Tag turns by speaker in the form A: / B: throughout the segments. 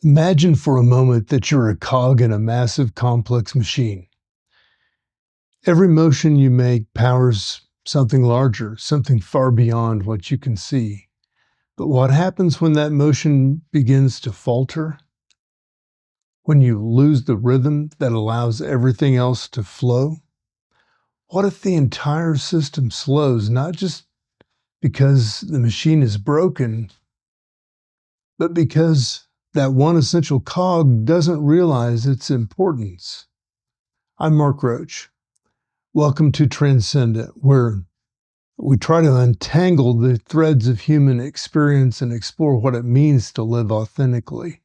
A: Imagine for a moment that you're a cog in a massive, complex machine. Every motion you make powers something larger, something far beyond what you can see. But what happens when that motion begins to falter? When you lose the rhythm that allows everything else to flow? What if the entire system slows, not just because the machine is broken, but because that one essential cog doesn't realize its importance? I'm Mark Roach. Welcome to Transcendent, where we try to untangle the threads of human experience and explore what it means to live authentically.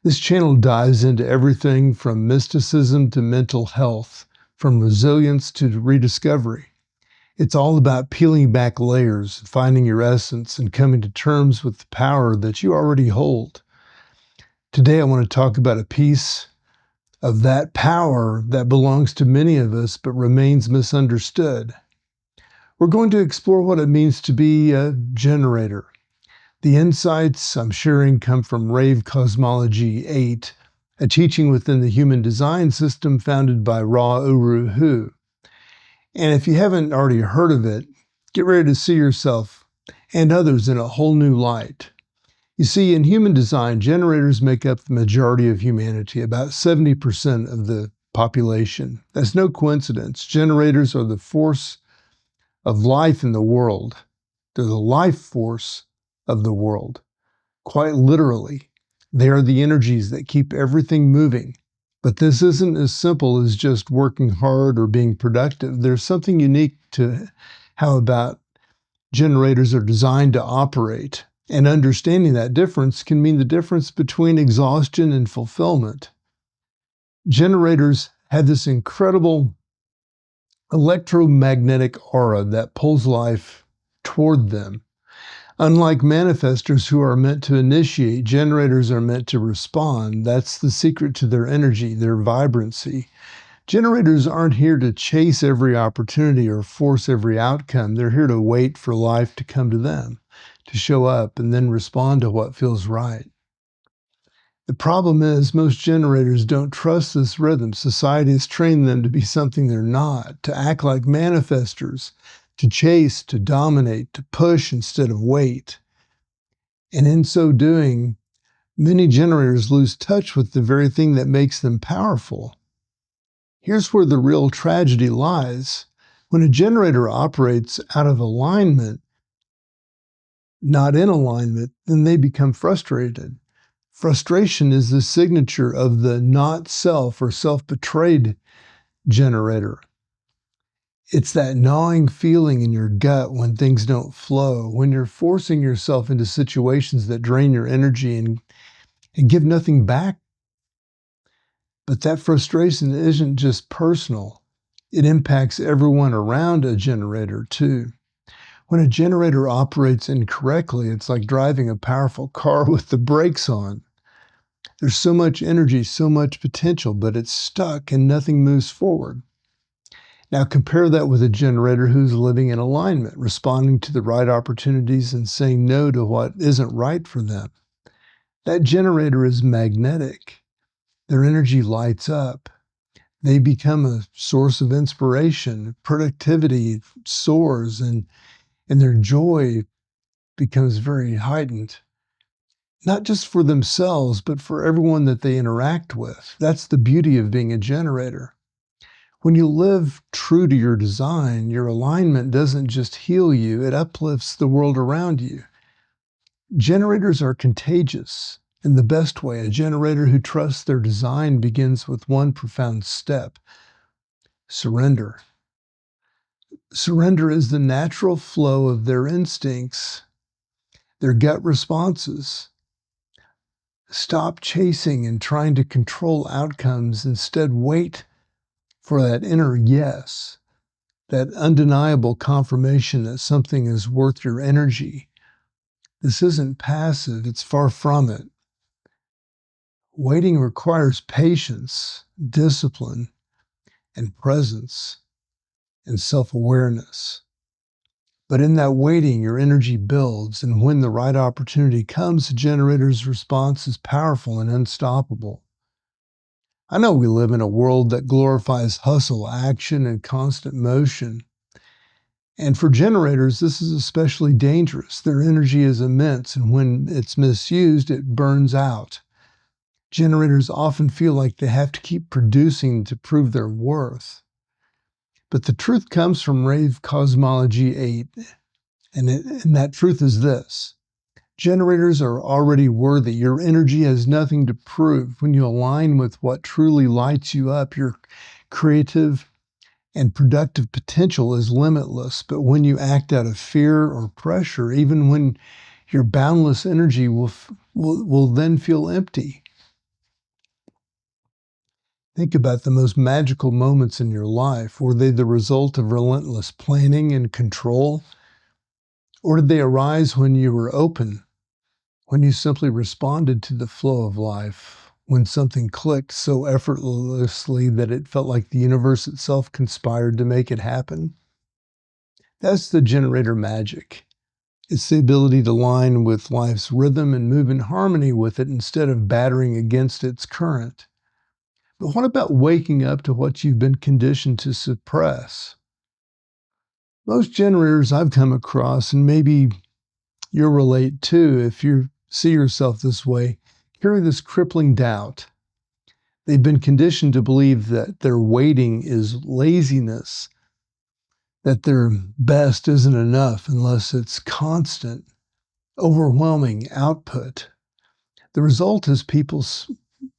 A: This channel dives into everything from mysticism to mental health, from resilience to rediscovery. It's all about peeling back layers, finding your essence, and coming to terms with the power that you already hold. Today, I want to talk about a piece of that power that belongs to many of us but remains misunderstood. We're going to explore what it means to be a generator. The insights I'm sharing come from Rave Cosmology VIII, a teaching within the human design system founded by Ra Uru Hu. And if you haven't already heard of it, get ready to see yourself and others in a whole new light. You see, in human design, generators make up the majority of humanity, about 70% of the population. That's no coincidence. Generators are the force of life in the world. They're the life force of the world. Quite literally, they are the energies that keep everything moving. But this isn't as simple as just working hard or being productive. There's something unique to how about generators are designed to operate. And understanding that difference can mean the difference between exhaustion and fulfillment. Generators have this incredible electromagnetic aura that pulls life toward them. Unlike manifestors who are meant to initiate, generators are meant to respond. That's the secret to their energy, their vibrancy. Generators aren't here to chase every opportunity or force every outcome. They're here to wait for life to come to them, to show up and then respond to what feels right. The problem is most generators don't trust this rhythm. Society has trained them to be something they're not, to act like manifestors, to chase, to dominate, to push instead of wait. And in so doing, many generators lose touch with the very thing that makes them powerful. Here's where the real tragedy lies. When a generator operates out of alignment, not in alignment, then they become frustrated. Frustration is the signature of the not self or self-betrayed generator. It's that gnawing feeling in your gut when things don't flow, when you're forcing yourself into situations that drain your energy and give nothing back. But that frustration isn't just personal. It impacts everyone around a generator too. When a generator operates incorrectly, it's like driving a powerful car with the brakes on. There's so much energy, so much potential, but it's stuck and nothing moves forward. Now compare that with a generator who's living in alignment, responding to the right opportunities and saying no to what isn't right for them. That generator is magnetic. Their energy lights up. They become a source of inspiration. Productivity soars and their joy becomes very heightened. Not just for themselves, but for everyone that they interact with. That's the beauty of being a generator. When you live true to your design, your alignment doesn't just heal you, it uplifts the world around you. Generators are contagious in the best way. A generator who trusts their design begins with one profound step: surrender. Surrender is the natural flow of their instincts, their gut responses. Stop chasing and trying to control outcomes. Instead, wait for that inner yes, that undeniable confirmation that something is worth your energy. This isn't passive, it's far from it. Waiting requires patience, discipline, and presence, and self-awareness. But in that waiting, your energy builds, and when the right opportunity comes, the generator's response is powerful and unstoppable. I know we live in a world that glorifies hustle, action, and constant motion. And for generators, this is especially dangerous. Their energy is immense, and when it's misused, it burns out. Generators often feel like they have to keep producing to prove their worth. But the truth comes from Rave Cosmology VIII, and that truth is this. Generators are already worthy. Your energy has nothing to prove. When you align with what truly lights you up, your creative and productive potential is limitless. But when you act out of fear or pressure, even when your boundless energy will then feel empty. Think about the most magical moments in your life. Were they the result of relentless planning and control? Or did they arise when you were open, when you simply responded to the flow of life, when something clicked so effortlessly that it felt like the universe itself conspired to make it happen? That's the generator magic. It's the ability to align with life's rhythm and move in harmony with it instead of battering against its current. But what about waking up to what you've been conditioned to suppress? Most generators I've come across, and maybe you'll relate too if you see yourself this way, carry this crippling doubt. They've been conditioned to believe that their waiting is laziness, that their best isn't enough unless it's constant, overwhelming output. The result is people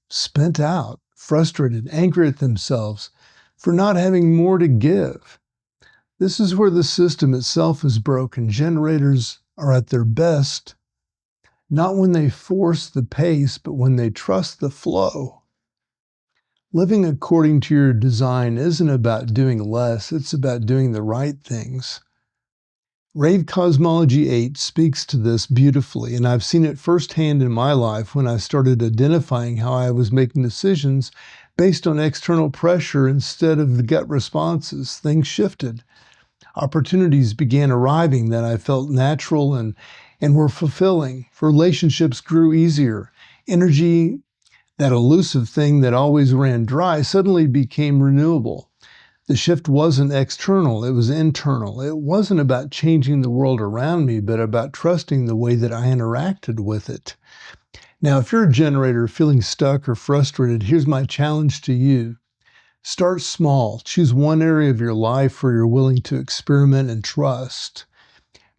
A: spent out, frustrated, angry at themselves for not having more to give. This is where the system itself is broken. Generators are at their best, not when they force the pace, but when they trust the flow. Living according to your design isn't about doing less, it's about doing the right things. Rave Cosmology VIII speaks to this beautifully, and I've seen it firsthand in my life when I started identifying how I was making decisions based on external pressure instead of the gut responses. Things shifted. Opportunities began arriving that I felt natural and were fulfilling. Relationships grew easier. Energy, that elusive thing that always ran dry, suddenly became renewable. The shift wasn't external, it was internal. It wasn't about changing the world around me, but about trusting the way that I interacted with it. Now, if you're a generator feeling stuck or frustrated, here's my challenge to you. Start small. Choose one area of your life where you're willing to experiment and trust.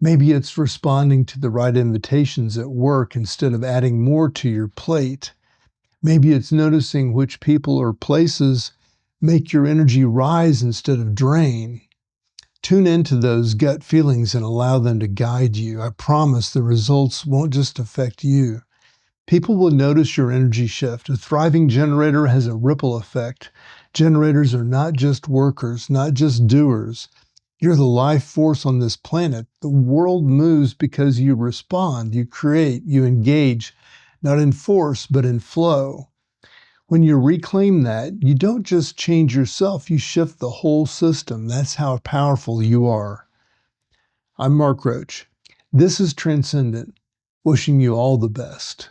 A: Maybe it's responding to the right invitations at work instead of adding more to your plate. Maybe it's noticing which people or places make your energy rise instead of drain. Tune into those gut feelings and allow them to guide you. I promise the results won't just affect you. People will notice your energy shift. A thriving generator has a ripple effect. Generators are not just workers, not just doers. You're the life force on this planet. The world moves because you respond, you create, you engage, not in force, but in flow. When you reclaim that, you don't just change yourself, you shift the whole system. That's how powerful you are. I'm Mark Roach. This is Transcendent, wishing you all the best.